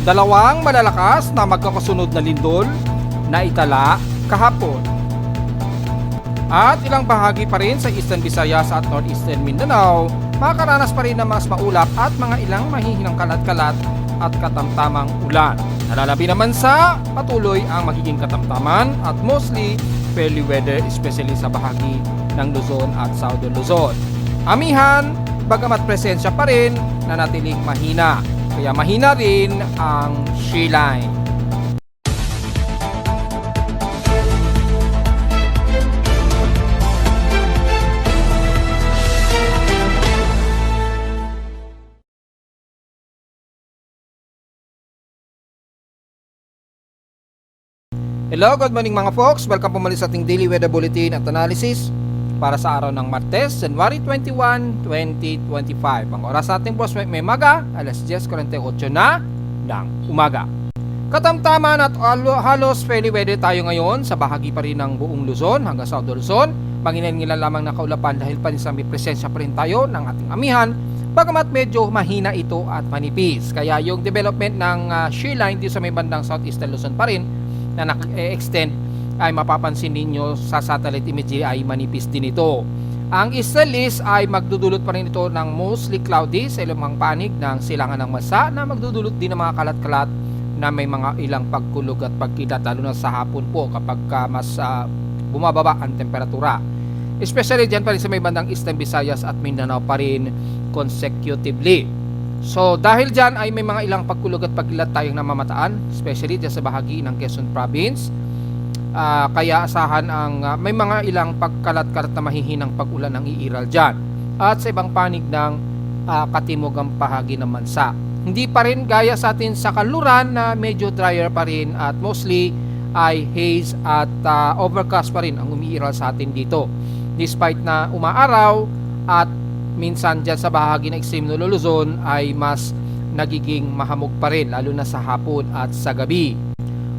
Dalawang malalakas na magkakasunod na lindol na itala kahapon. At ilang bahagi pa rin sa Eastern Visayas at Northeastern Mindanao, makakaranas pa rin ng mas maulap at mga ilang mahihinang kalat-kalat at katamtamang ulan. Nalalabi naman sa patuloy ang magiging katamtaman at mostly fairly weather, especially sa bahagi ng Luzon at Southern Luzon. Amihan, bagamat presensya pa rin, nanatiling mahina. Kaya mahina rin ang shear line. Hello, good morning mga folks. Welcome po muli sa ating daily weather bulletin at analysis para sa araw ng Martes, January 21, 2025. Ang oras sa ating boss may maga, alas 10:48 na ng umaga. Katamtaman at halos fairly weather tayo ngayon sa bahagi pa rin ng buong Luzon hanggang Southern Luzon. Mangingilan lamang ng kaulapan dahil pa rin sa may presensya pa rin tayo ng ating amihan, bagamat medyo mahina ito at manipis. Kaya yung development ng shear line dito sa may bandang Southeastern Luzon pa rin na nag-extend ay mapapansin ninyo sa satellite imagery ay manipis din ito. Ang Easterlies ay magdudulot pa rin ito ng mostly cloudy sa ilang panig ng silangan ng masa na magdudulot din ng mga kalat-kalat na may mga ilang pagkulog at pagkilat lalo na sa hapon po kapag mas bumababa ang temperatura. Especially dyan pa rin sa may bandang Eastern Visayas at Mindanao pa rin consecutively. So dahil dyan ay may mga ilang pagkulog at pagkilat tayong namamataan, especially dyan sa bahagi ng Quezon Province. Kaya asahan ang may mga ilang pagkalat-kalat na mahihinang pag-ulan ng iiral dyan. At sa ibang panig ng katimugang bahagi ng bansa. Hindi pa rin gaya sa atin sa kanluran na medyo drier pa rin at mostly ay haze at overcast pa rin ang umiiral sa atin dito. Despite na umaaraw at minsan dyan sa bahagi ng extreme Luzon ay mas nagiging mahamog pa rin lalo na sa hapon at sa gabi.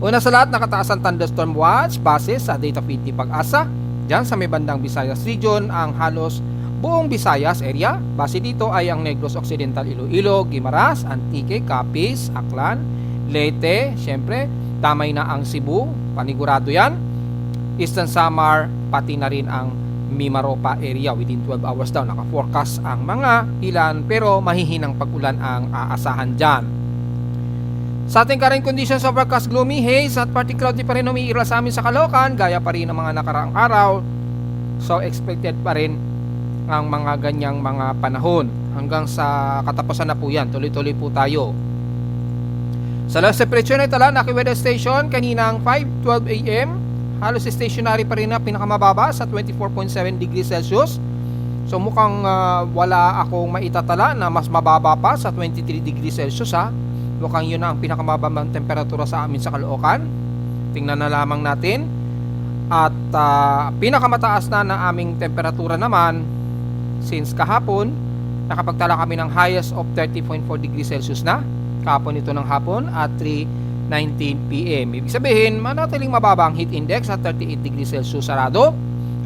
Una sa lahat, nakataas ang thunderstorm watch base sa data feed ni Pag-asa. Dyan sa may bandang Visayas region ang halos buong Visayas area. Base dito ay ang Negros Occidental, Iloilo, Guimaras, Antique, Capiz, Aklan, Leyte, syempre tamay na ang Cebu, panigurado yan. Eastern Samar, pati na rin ang Mimaropa area within 12 hours daw. Naka-forecast ang mga ilan pero mahihinang pag-ulan ang aasahan dyan. Sa ating current conditions, overcast, gloomy, haze at partly cloudy pa rin umiiral sa amin sa Caloocan, gaya pa rin ng mga nakaraang araw. So expected pa rin ang mga ganyang mga panahon hanggang sa katapusan na po yan. Tuloy-tuloy po tayo. Sa last temperature na itala, Naki Weather Station kaninang 5:12 AM, halos stationary pa rin na pinakamababa sa 24.7 degrees Celsius. So mukhang wala akong maitatala na mas mababa pa sa 23 degrees Celsius ha. Mukhang yun na ang pinakamababang temperatura sa amin sa Caloocan. Tingnan na lamang natin. At pinakamataas na na aming temperatura naman since kahapon, nakapagtala kami ng highest of 30.4 degrees Celsius na. Kahapon ito ng hapon at 3:19 PM. Ibig sabihin, manatiling mababa ang heat index at 38 degrees Celsius sarado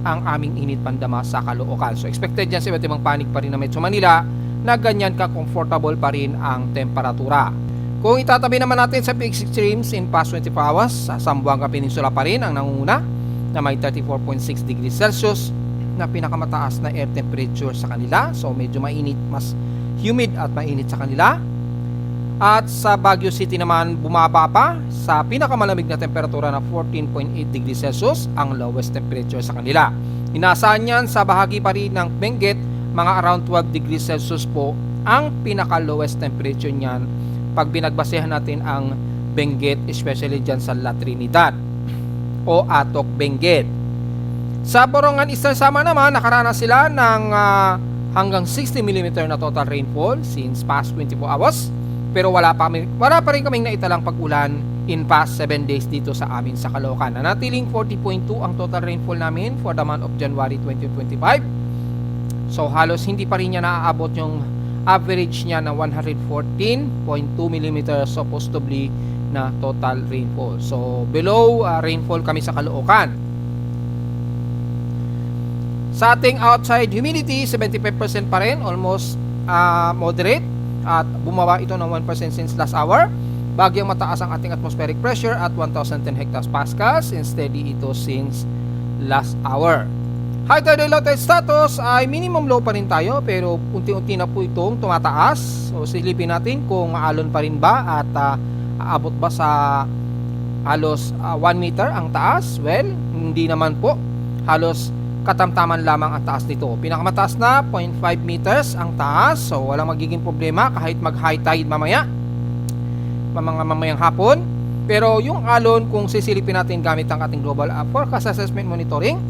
ang aming init pandama sa Caloocan. So expected dyan sa iba't ibang panig pa rin na Metro Manila na ganyan ka-comfortable pa rin ang temperatura. Kung itatabi naman natin sa peak extremes in past 24 hours, sa Zamboanga Peninsula pa rin ang nangunguna na may 34.6 degrees Celsius na pinakamataas na air temperature sa kanila. So medyo mainit, mas humid at mainit sa kanila. At sa Baguio City naman bumaba pa sa pinakamalamig na temperatura na 14.8 degrees Celsius ang lowest temperature sa kanila. Inaasahan yan sa bahagi pa rin ng Benguet, mga around 12 degrees Celsius po ang pinaka-lowest temperature niyan pag binagbasehan natin ang Benguet, especially dyan sa La Trinidad o Atok Benguet. Sa Borongan, Eastern Samar naman, nakaranas sila ng hanggang 60 mm na total rainfall since past 24 hours. Pero wala pa rin kaming naitalang pag-ulan in past 7 days dito sa amin sa Caloocan. Nanatiling 40.2 ang total rainfall namin for the month of January 2025. So halos hindi pa rin niya naaabot yung average niya na 114.2 mm supposedly na total rainfall. So below rainfall kami sa Caloocan. Sa ating outside humidity, 75% pa rin, almost moderate, at bumaba ito ng 1% since last hour. bagyang mataas ang ating atmospheric pressure at 1,010 hectopascals and steady ito since last hour. High tide and low tide status ay minimum low pa rin tayo pero unti-unti na po itong tumataas. So silipin natin kung maalon pa rin ba at aabot ba sa halos 1 meter ang taas. Well, hindi naman po. Halos katamtaman lamang ang taas nito. Pinakamataas na 0.5 meters ang taas. So walang magiging problema kahit mag high tide mamaya. Mamayang hapon. Pero yung alon, kung sisilipin natin gamit ang ating global forecast assessment monitoring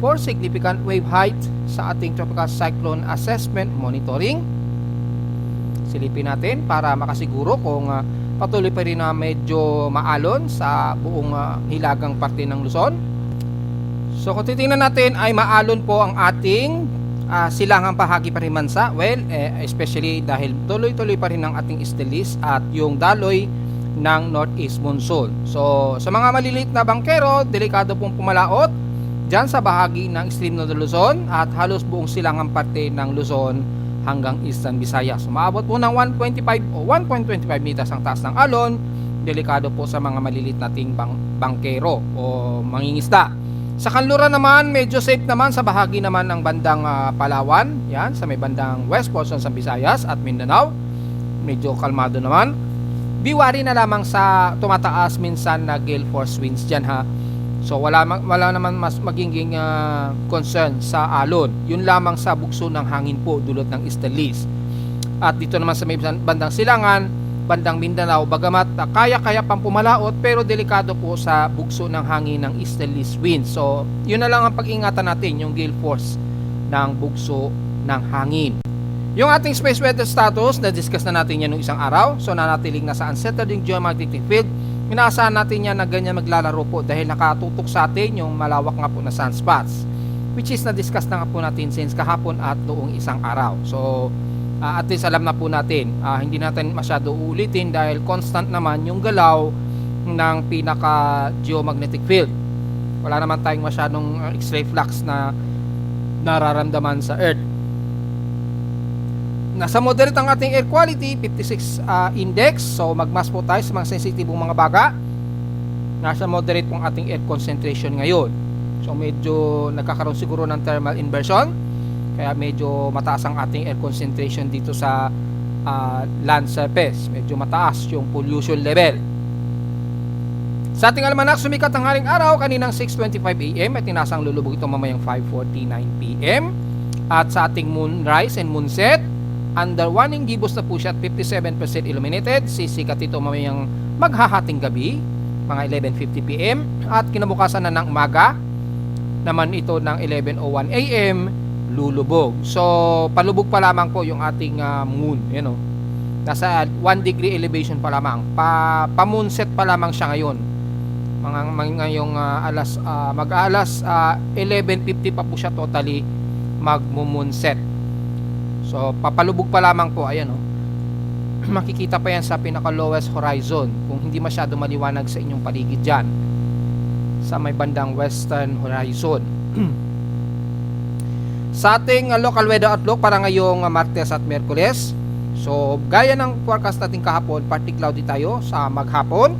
for significant wave height sa ating tropical cyclone assessment monitoring, silipin natin para makasiguro kung patuloy pa rin na medyo maalon sa buong hilagang parte ng Luzon. So kung titingnan natin ay maalon po ang ating silangang bahagi pa rin bansa. Well, especially dahil tuloy-tuloy pa rin ang ating easterlies at yung daloy ng northeast monsoon. So sa mga maliliit na bangkero, delikado pong pumalaot dyan sa bahagi ng extreme northern Luzon at halos buong silangang parte ng Luzon hanggang eastern Visayas. Umaabot po ng 1.25 o 1.25 meters ang taas ng alon. Delikado po sa mga maliliit nating bangkero o mangingisda. Sa kanluran naman, medyo safe naman sa bahagi naman ng bandang Palawan, yan, sa may bandang west portion sa Visayas at Mindanao. Medyo kalmado naman. Biwari na lamang sa tumataas minsan na gale force winds dyan ha. So wala naman mas magiging concern sa alon. Yun lamang sa bugso ng hangin po dulot ng easterlies. At dito naman sa may bandang Silangan, bandang Mindanao, bagamat kaya-kaya pang pumalaot pero delikado po sa bugso ng hangin ng easterlies wind. So, yun na lang ang pag-ingatan natin, yung gale force ng bugso ng hangin. Yung ating space weather status, na-discuss na natin yan nung isang araw. So, nanatiling nasa unsettled yung geomagnetic field. Inaasahan natin yan na ganyan maglalaro po dahil nakatutok sa atin yung malawak nga po na sunspots, which is na-discuss na nga po natin since kahapon at noong isang araw. So, at least alam na po natin, hindi natin masyado uulitin dahil constant naman yung galaw ng pinaka geomagnetic field. Wala naman tayong masyadong X-ray flux na nararamdaman sa Earth. Nasa moderate ang ating air quality, 56 index. So magmas po tayo sa mga sensitibong mga baga. Nasa moderate pong ating air concentration ngayon. So medyo nagkakaroon siguro ng thermal inversion. Kaya medyo mataas ang ating air concentration dito sa land surface. Medyo mataas yung pollution level. Sa ating almanak, sumikat ang haring araw kaninang 6:25 AM at tinasang lulubog ito mamayang 5:49 PM. At sa ating moonrise and moonset, under warning gibbous na po siya at 57% illuminated. Sisikat ito mamayang maghahating gabi, mga 11:50 PM. At kinabukasan na ng umaga, naman ito ng 11:01 AM, lulubog. So, palubog pa lamang po yung ating moon. Yan o. Nasa 1 degree elevation pa lamang. Pa-moonset pa lamang siya ngayon. Ngayong mag-alas 11:50 pa po siya totally mag-moonset. So, papalubog pa lamang po. Ayan o. Makikita pa yan sa pinaka-lowest horizon kung hindi masyado maliwanag sa inyong paligid dyan. Sa may bandang western horizon. Sa ating local weather outlook para ngayong Martes at Miyerkules. So, gaya ng forecast natin kahapon, partly cloudy tayo sa maghapon.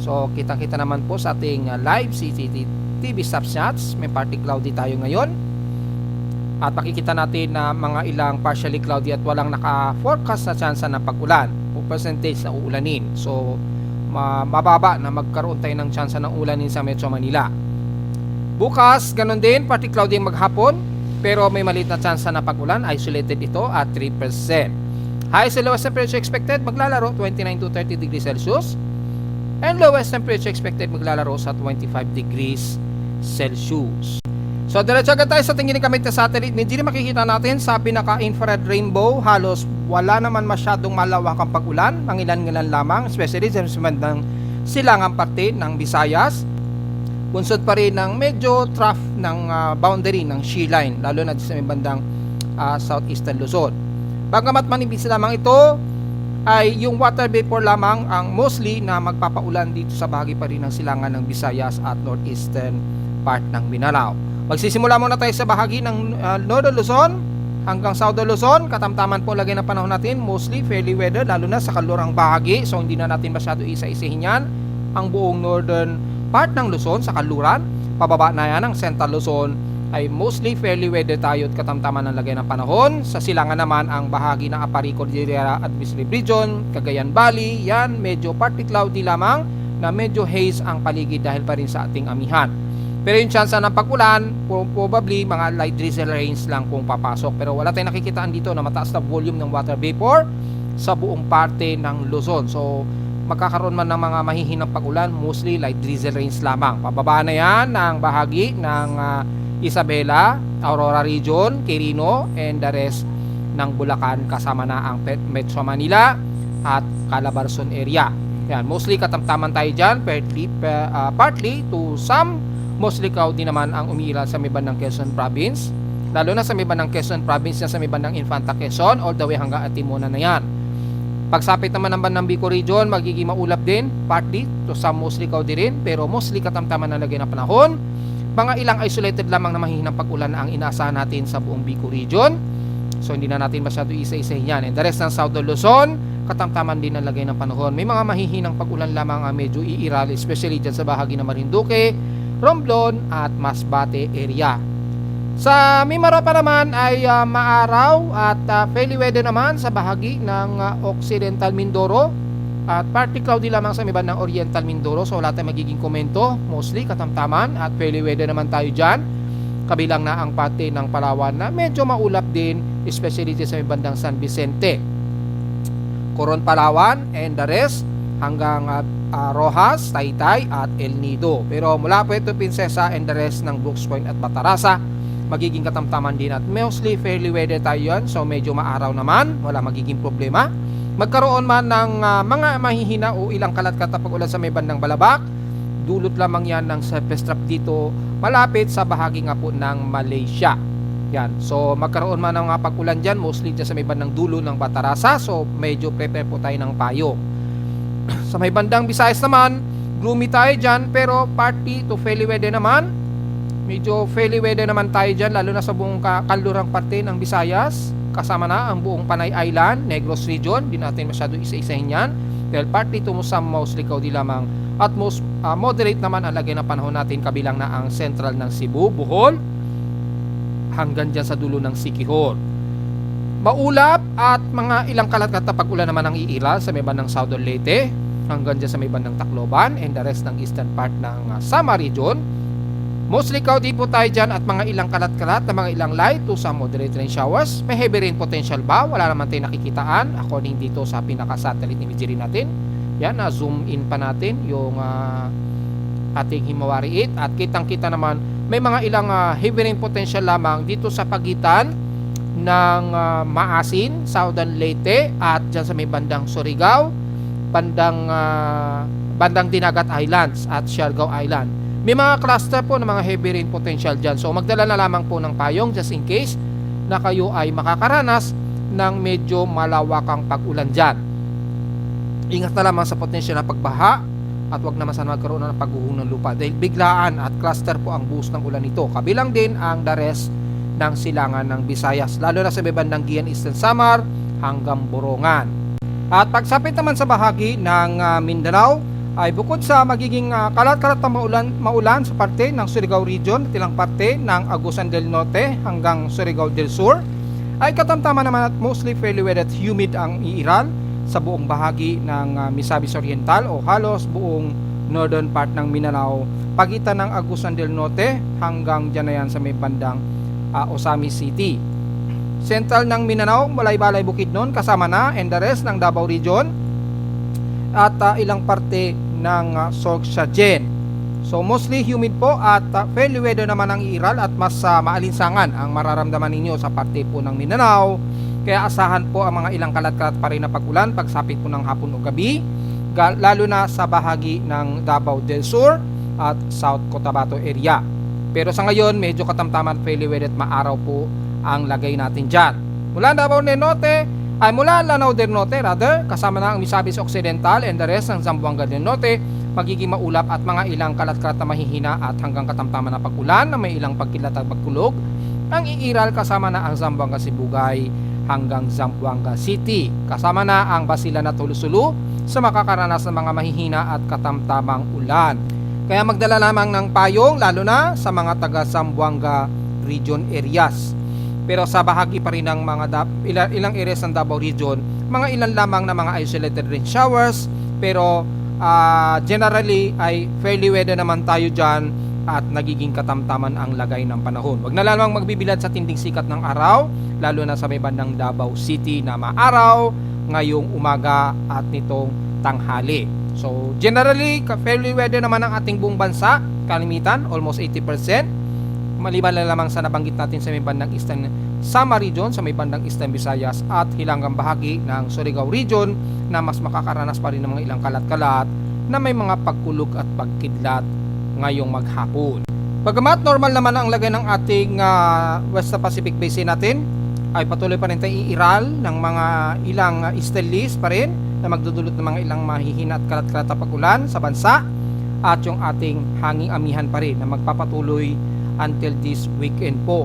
So, kitang-kita naman po sa ating live CCTV snapshots. May partly cloudy tayo ngayon. At makikita natin na mga ilang partially cloudy at walang naka-forecast na chance ng pag-ulan o percentage na uulanin. So, mababa na magkaroon tayo ng chance ng ulanin sa Metro Manila. Bukas, ganun din, partly cloudy ang maghapon. Pero may maliit na chance na pag-ulan, isolated ito at 3%. Highest and lowest temperature expected maglalaro 29 to 30 degrees Celsius. And lowest temperature expected maglalaro sa 25 degrees Celsius. So diretso agad tayo sa tingin gamit na satellite. Hindi makikita natin sa pinaka-infrared rainbow. Halos wala naman masyadong malawak ang pag-ulan. Mangilan-ngilan lamang, especially sa bandang silangang parte ng Visayas. Bunsod pa rin ng medyo trough ng boundary ng shear line, lalo na sa may bandang southeastern Luzon. Bagamat manipis lamang ito, ay yung water vapor lamang ang mostly na magpapaulan dito sa bahagi pa rin ng silangan ng Visayas at northeastern part ng Mindanao. Magsisimula muna tayo sa bahagi ng Northern Luzon. hanggang Southern Luzon, katamtaman po lagay ng panahon natin, mostly fairly weather, lalo na sa kalurang bahagi. So hindi na natin masyado isa-isahin yan. Ang buong northern part ng Luzon sa kaluran, pababa na yan ng Central Luzon, ay mostly fairly weather tayo at katamtaman ng lagay ng panahon. Sa silangan naman ang bahagi ng Apari Cordillera Administrative Region, Cagayan Valley, yan medyo partly cloudy lamang na medyo haze ang paligid dahil pa rin sa ating amihan. Pero yung chance ng pag-ulan, probably mga light drizzle rains lang kung papasok. Pero wala tayong nakikitaan dito na mataas na volume ng water vapor sa buong parte ng Luzon. So magkakaroon man ng mga mahihinang pag-ulan, mostly light drizzle rains lamang. Pababa na yan ng bahagi ng Isabela, Aurora Region, Quirino, and the rest ng Bulacan, kasama na ang Metro Manila at Calabarzon area. Yan, mostly katamtaman tayo dyan, partly to some, mostly cloudy naman ang umiiral sa may bandang Quezon Province, lalo na sa may bandang Quezon Province, sa may bandang Infanta Quezon, all the way hanggang Atimona na yan. Pagsapit naman ng bandang Bicol Region, magiging maulap din, partly to some, mostly cloudy rin, pero mostly katamtaman na lagay ng panahon. Mga ilang isolated lamang na mahihinang pag-ulan ang inaasahan natin sa buong Bicol Region. So hindi na natin masyado isa-isahin yan. And the rest ng Southern Luzon, katamtaman din ang lagay ng panahon. May mga mahihinang pag-ulan lamang ang medyo iiral, especially dyan sa bahagi ng Marinduque, Romblon at Masbate area. Sa Mimaropa naman ay maaraw at fairly weather naman sa bahagi ng Occidental Mindoro at partly cloudy lamang sa may bandang Oriental Mindoro. So wala tayong magiging komento, mostly katamtaman at fairly weather naman tayo dyan. Kabilang na ang parte ng Palawan na medyo maulap din, especially sa may bandang San Vicente, Coron, Palawan, and the rest hanggang Rojas, Taytay at El Nido. Pero mula po ito Princesa and the rest ng Brooks Point at Batarasa, magiging katamtaman din at mostly fairly weather tayo yan. So medyo maaraw naman, wala magiging problema. Magkaroon man ng mga mahihina o ilang kalat-kalat na pag-ulan sa may bandang Balabac, dulot lamang yan ng surface trap dito malapit sa bahagi nga po ng Malaysia. Yan. So magkaroon man ng pag-ulan dyan, mostly dyan sa may bandang dulo ng Batarasa. So medyo prepare po tayo ng payong. Sa may bandang Visayas naman, gloomy tayo dyan, pero partly to fairly weather naman. Medyo fairly weather naman tayo dyan, lalo na sa buong kalurang parte ng Visayas. Kasama na ang buong Panay Island, Negros Region. Di natin masyado isa-isahin yan. Dahil partly to mostly cloudy lamang. At most moderate naman ang lagay ng panahon natin, kabilang na ang central ng Cebu, Bohol, hanggang dyan sa dulo ng Siquijor. Maulap at mga ilang kalat-kalat na pag-ulan naman ang iiral sa may bandang Southern Leyte, hanggang dyan sa may bandang Tacloban, and the rest ng eastern part ng Samar Region. Mostly cloudy po tayo dyan at mga ilang kalat-kalat na mga ilang light to some moderate rain showers. May heavy rain potential ba? Wala naman tayo nakikitaan according dito sa pinaka-satellite imagery natin. Yan, zoom in pa natin yung ating Himawari 8 at kitang-kita naman may mga ilang heavy rain potential lamang dito sa pagitan ng Maasin, Southern Leyte at dyan sa may bandang Surigao, bandang Dinagat Islands at Siargao Island. May mga cluster po ng mga heavy rain potential dyan. So magdala na lamang po ng payong just in case na kayo ay makakaranas ng medyo malawakang pag-ulan dyan. Ingat na lamang sa potential na pagbaha at wag naman sana magkaroon ng pagguho ng lupa dahil biglaan at cluster po ang buhos ng ulan nito. Kabilang din ang the rest ng silangan ng Visayas, lalo na sa bandang Gian, Eastern Samar hanggang Borongan. At pagsapit naman sa bahagi ng Mindanao, ay bukod sa magiging kalat-kalat na maulan sa parte ng Surigao Region at ilang parte ng Agusan del Norte hanggang Surigao del Sur, ay katamtaman naman at mostly fairly wet at humid ang iiral sa buong bahagi ng Misamis Oriental o halos buong northern part ng Mindanao, pagitan ng Agusan del Norte hanggang dyan na yan sa may bandang Osamis City. Central ng Mindanao, Balay-Balay, Bukidnon, kasama na, and the rest ng Davao Region at ilang parte ng Sorsogon. So mostly humid po at fairly weather naman ang iiral at mas maalinsangan ang mararamdaman ninyo sa parte po ng Mindanao. Kaya asahan po ang mga ilang kalat-kalat pa rin na pag-ulan pagsapit po ng hapon o gabi, lalo na sa bahagi ng Davao del Sur at South Cotabato area. Pero sa ngayon medyo katamtaman, fairly weather at maaraw po ang lagay natin dyan. Mula Davao del Norte ay mula Lanao del Norte kasama na ang Misamis Occidental and the rest ng Zamboanga del Norte, magiging maulap at mga ilang kalat-kalat na mahihina at hanggang katamtaman na pag-ulan na may ilang pagkilat at pagkulog, ang iiral kasama na ang Zamboanga Sibugay hanggang Zamboanga City. Kasama na ang Basilan at Tulusulu sa makakaranas ng mga mahihina at katamtamang ulan. Kaya magdala lamang ng payong lalo na sa mga taga Zamboanga region areas. Pero sa bahagi pa rin ng mga ilang areas ng Davao region, mga ilan lamang na mga isolated rain showers, pero generally ay fairly weather naman tayo dyan at nagiging katamtaman ang lagay ng panahon. Huwag na lamang magbibilad sa tinding sikat ng araw, lalo na sa may bandang Davao City na maaraw ngayong umaga at nitong tanghali. So generally, fairly weather naman ang ating buong bansa, kalimitan, almost 80%. Maliban na lamang sa nabanggit natin sa may bandang Eastern Samar region, sa may bandang Eastern Visayas at hilangang bahagi ng Surigao region na mas makakaranas pa rin ng mga ilang kalat-kalat na may mga pagkulog at pagkidlat ngayong maghapon. Bagamat normal naman ang lagay ng ating West Pacific Basin natin, ay patuloy pa rin tayong iiral ng mga ilang easterlies pa rin na magdudulot ng mga ilang mahihina at kalat-kalat na pag-ulan sa bansa at yung ating hanging amihan pa rin na magpapatuloy until this weekend po.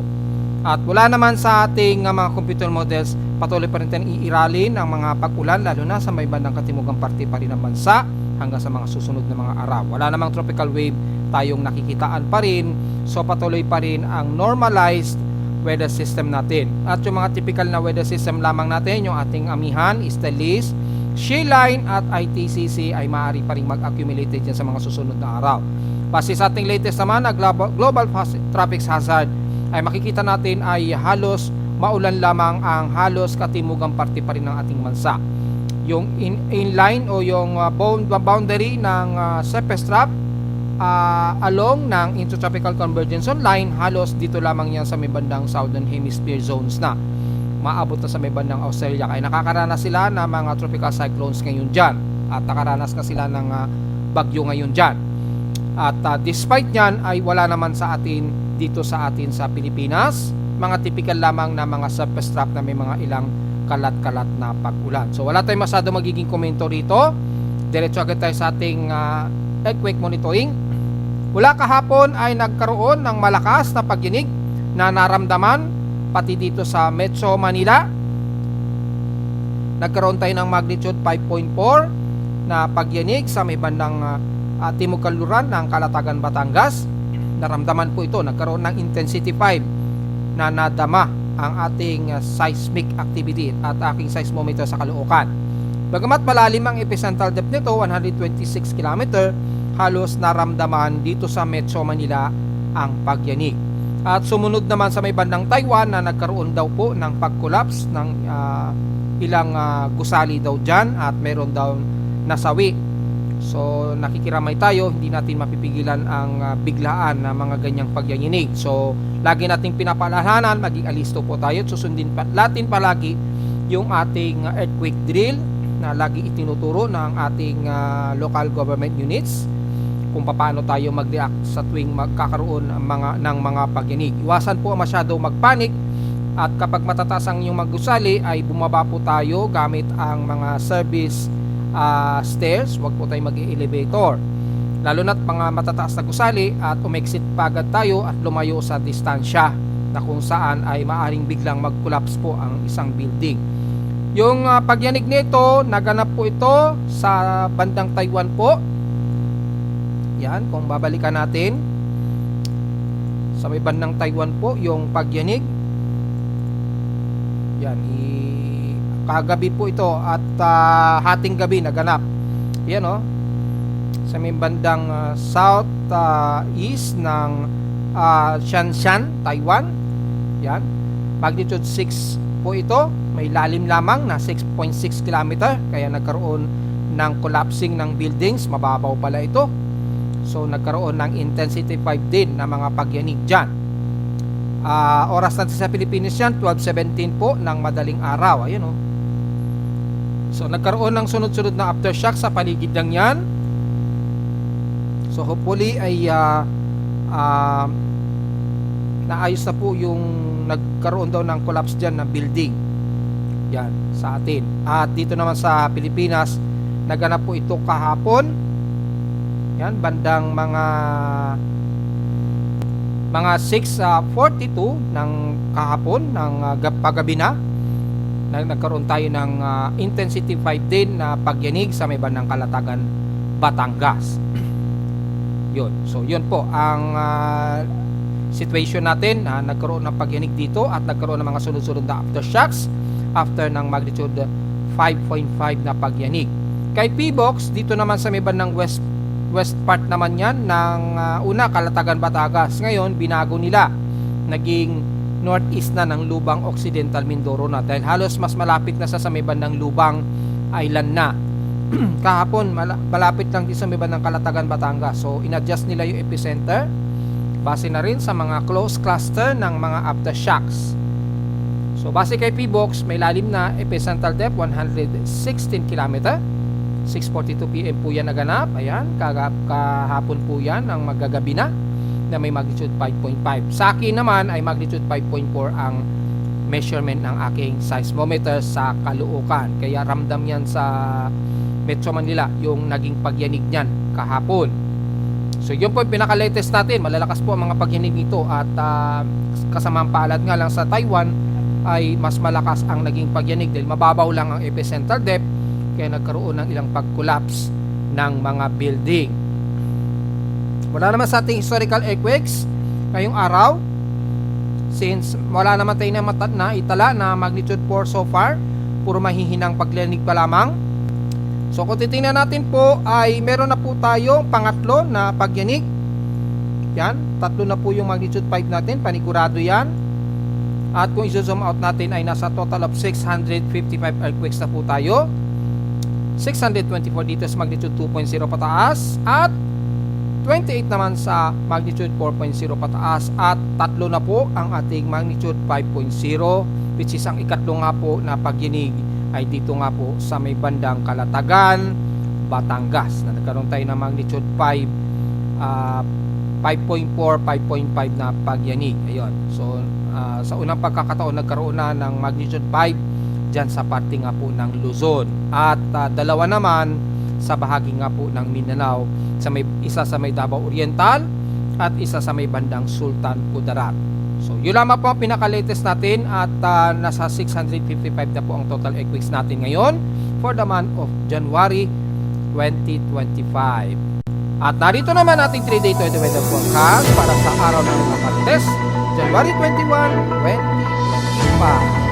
At wala naman sa ating mga computer models, patuloy pa rin tayong iiralin ang mga pag-ulan lalo na sa may bandang katimugang parte pa rin ng bansa hanggang sa mga susunod na mga araw. Wala namang tropical wave tayong nakikitaan pa rin, so patuloy pa rin ang normalized weather system natin. At yung mga typical na weather system lamang natin, yung ating amihan, easterlies, Sheline at ITCC ay maaari pa rin mag-accumulate dyan sa mga susunod na araw. Base sa ating latest naman na global traffic hazard ay makikita natin ay halos maulan lamang ang halos katimugang parte pa rin ng ating bansa. Yung inline o yung boundary ng surface trough along ng intertropical convergence line, halos dito lamang yan sa may bandang southern hemisphere zones na. Maabot na sa may bandang Australia. Kaya nakakaranas sila ng mga tropical cyclones ngayon dyan. At nakaranas na sila ng bagyo ngayon dyan. At despite nyan ay wala naman sa atin dito sa atin sa Pilipinas. Mga typical lamang na mga surface trough na may mga ilang kalat-kalat na pag-ulan. So wala tayong masyado magiging komento rito. Diretso agad tayo sa ating earthquake monitoring. Mula kahapon ay nagkaroon ng malakas na pagyinig na naramdaman pati dito sa Metro Manila. Nagkaroon tayo ng magnitude 5.4 na pagyanig sa may bandang Timog Kanluran ng Kalatagan, Batangas. Naramdaman po ito, nagkaroon ng intensity 5 na nadama ang ating seismic activity at aking seismometer sa Caloocan. Bagamat malalim ang epicentral depth nito, 126 km, halos naramdaman dito sa Metro Manila ang pagyanig. At sumunod naman sa may bandang Taiwan na nagkaroon daw po ng pag-collapse ng ilang gusali daw dyan at meron daw nasawi. So nakikiramay tayo, hindi natin mapipigilan ang biglaan na mga ganyang pagyanginig. So lagi nating pinapaalalahanan, maging alisto po tayo at susundin natin palagi yung ating earthquake drill na lagi itinuturo ng ating local government units kung paano tayo mag-react sa tuwing magkakaroon ng mga pagyanig. Iwasan po masyado magpanik at kapag matataas ang inyong maggusali ay bumaba po tayo gamit ang mga service stairs. Huwag po tayo mag-elevator. Lalo na't mga matataas na gusali at umexit pa agad tayo at lumayo sa distansya na kung saan ay maaring biglang mag-collapse po ang isang building. Yung pagyanig nito, naganap po ito sa bandang Taiwan po. Yan, kung babalikan natin sa may bandang Taiwan po yung pagyanig. Yan, kagabi po ito at hating gabi naganap. Yan o, sa may bandang south east ng Shanshan, Taiwan. Yan, magnitude 6 po ito. May lalim lamang na 6.6 km, kaya nagkaroon ng collapsing ng buildings. Mababaw pala ito. So nagkaroon ng intensity 5 din na mga pagyanig dyan. Oras natin sa Pilipinas yan, 12:17 po ng madaling araw. Ayun o. So nagkaroon ng sunod-sunod na aftershock sa paligid lang yan. So hopefully ay naayos na po yung nagkaroon daw ng collapse dyan na building. Yan, sa atin. At dito naman sa Pilipinas, naganap po ito kahapon. Yan, bandang mga mga 6:42 ng kahapon ng paggabi na nagkaroon tayo ng intensity 5 din na pagyanig sa may bandang Kalatagan, Batangas. Yun. So yun po ang situation natin na nagkaroon ng pagyanig dito at nagkaroon ng mga sunod-sunod na aftershocks after ng magnitude 5.5 na pagyanig. Kay P-Box, dito naman sa may bandang west part naman yan ng una, Kalatagan, Batangas. Ngayon, binago nila. Naging northeast na ng Lubang Occidental, Mindoro na dahil halos mas malapit na sa may bandang Lubang Island na. Kahapon, malapit lang din sa may bandang Kalatagan, Batangas. So, in-adjust nila yung epicenter base na rin sa mga close cluster ng mga aftershocks. So, base kay P-Box, may lalim na epicentral depth 116 km. 6:42 PM po yan naganap. Ayan, kahapon po yan ang magagabi na may magnitude 5.5. Sa akin naman ay magnitude 5.4 ang measurement ng aking seismometer sa Caloocan. Kaya ramdam yan sa Metro Manila yung naging pagyanig niyan kahapon. So yun po yung pinaka-latest natin. Malalakas po ang mga pagyanig nito at kasamang palad nga lang sa Taiwan ay mas malakas ang naging pagyanig dahil mababaw lang ang epicentral depth kaya nagkaroon ng ilang pag-collapse ng mga building. Wala naman sa ating historical earthquakes ngayong araw since wala naman tayo na itala na magnitude 4 so far, puro mahihinang pagyanig pa lamang. So kung titingnan natin po ay meron na po tayong pangatlo na pagyanig. Yan, tatlo na po yung magnitude 5 natin, panigurado yan. At kung i-zoom out natin ay nasa total of 655 earthquakes na po tayo. 624 dito sa magnitude 2.0 pataas at 28 naman sa magnitude 4.0 pataas at tatlo na po ang ating magnitude 5.0 which is ang ikatlo nga po na pagyanig ay dito nga po sa may bandang Kalatagan, Batangas na nagkaroon tayo ng magnitude 5 5.4, 5.5 na pagyanig. Ayun. So sa unang pagkakataon nagkaroon na ng magnitude 5 dyan sa parte nga po ng Luzon at dalawa naman sa bahagi nga po ng Mindanao, isa sa may Davao Oriental at isa sa may bandang Sultan Kudarat. So yun lamang po ang pinaka-latest natin at nasa 655 na po ang total earthquakes natin ngayon for the month of January 2025. At narito naman ating 3-day weather forecast para sa araw ng Martes, January 21, 2025.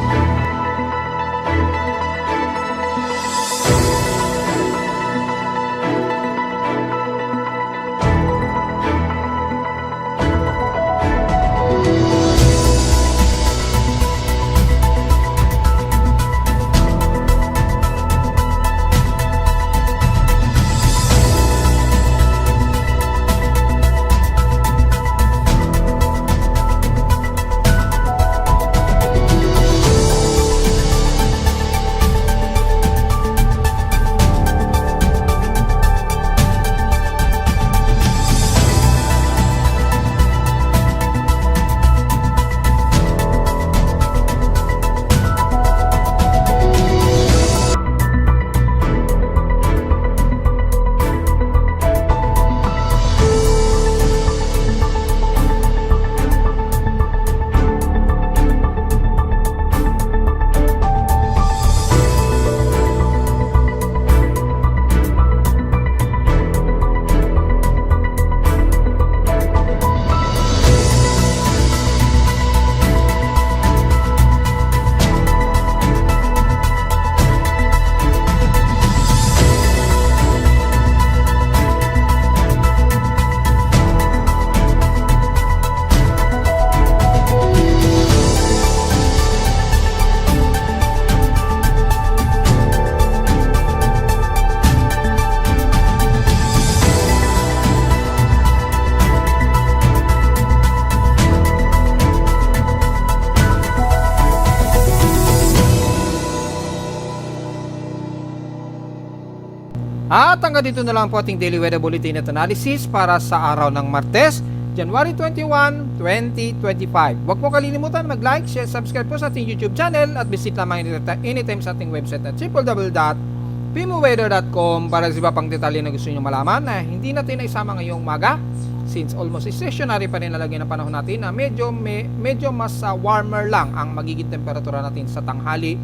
At hanggang dito na lang po ating daily weather bulletin at analysis para sa araw ng Martes, January 21, 2025. Huwag po kalilimutan mag-like, share, subscribe po sa ating YouTube channel at visit lamang anytime sa ating website at www.tnwweather.com. PMOweather.com para sa iba pang detalye na gusto nyo malaman na hindi natin naisama ngayong umaga since almost stationary pa rin nalagay ng panahon natin na medyo mas warmer lang ang magiging temperatura natin sa tanghali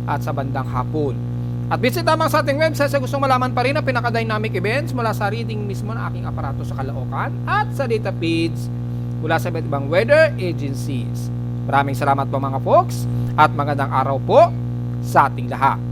at sa bandang hapon. At visit lamang sa ating website sa gustong malaman pa rin ang pinaka-dynamic events mula sa reading mismo ng aking aparato sa Caloocan at sa data feeds mula sa iba't ibang weather agencies. Maraming salamat po mga folks at magandang araw po sa ating lahat.